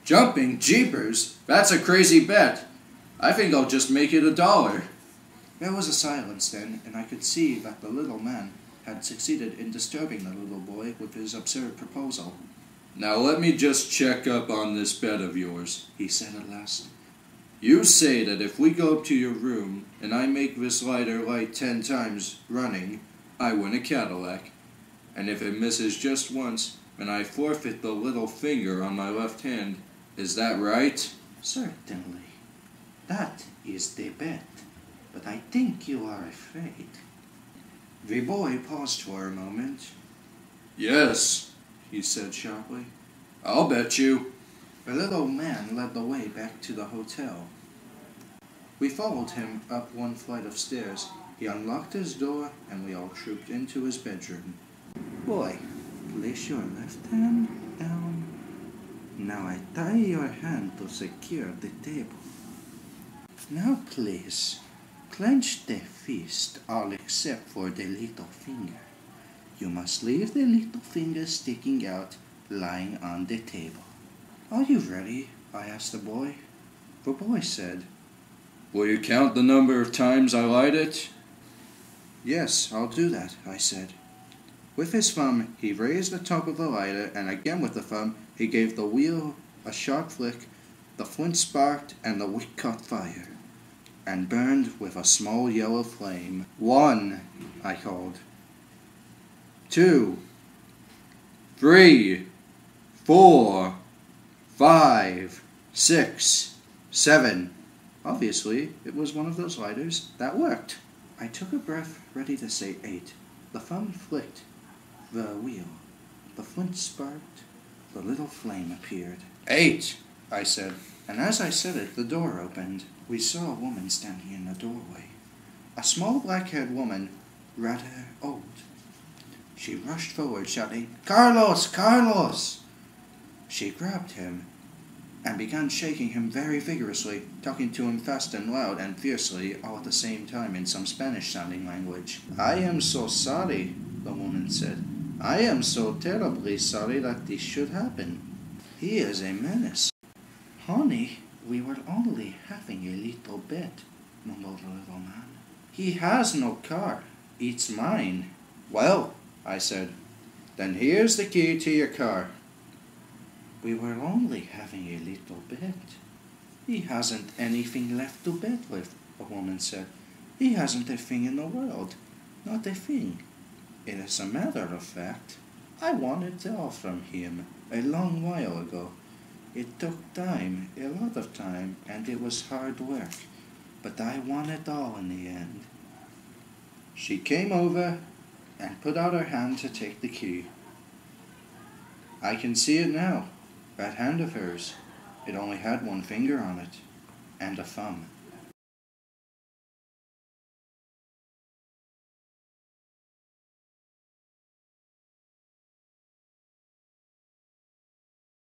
Jumping jeepers? That's a crazy bet. I think I'll just make it $1. There was a silence then, and I could see that the little man had succeeded in disturbing the little boy with his absurd proposal. Now let me just check up on this bet of yours, he said at last. You say that if we go up to your room and I make this lighter light 10 times running, I win a Cadillac. And if it misses just once, then I forfeit the little finger on my left hand. Is that right? Certainly. That is the bet. But I think you are afraid. The boy paused for a moment. Yes, he said sharply. I'll bet you. The little man led the way back to the hotel. We followed him up one flight of stairs. He unlocked his door, and we all trooped into his bedroom. Boy, place your left hand down. Now I tie your hand to secure the table. Now please, clench the fist, all except for the little finger. You must leave the little finger sticking out, lying on the table. Are you ready? I asked the boy. The boy said, Will you count the number of times I light it? Yes, I'll do that, I said. With his thumb, he raised the top of the lighter, and again with the thumb, he gave the wheel a sharp flick. The flint sparked, and the wick caught fire, and burned with a small yellow flame. 1, I called. 2, 3, 4, 5, 6, 7. Obviously, it was one of those lighters that worked. I took a breath, ready to say 8. The thumb flicked the wheel. The flint sparked. The little flame appeared. 8, I said. And as I said it, the door opened. We saw a woman standing in the doorway. A small black-haired woman, rather old. She rushed forward, shouting, Carlos! Carlos! She grabbed him and began shaking him very vigorously, talking to him fast and loud and fiercely, all at the same time in some Spanish-sounding language. I am so sorry, the woman said. I am so terribly sorry that this should happen. He is a menace. Honey, we were only having a little bet, mumbled the little man. He has no car. It's mine. Well, I said, then here's the key to your car. We were only having a little bet. He hasn't anything left to bet with, the woman said. He hasn't a thing in the world. Not a thing. It is a matter of fact. I won it all from him a long while ago. It took time, a lot of time, and it was hard work. But I won it all in the end. She came over and put out her hand to take the key. I can see it now. That hand of hers, it only had one finger on it, and a thumb.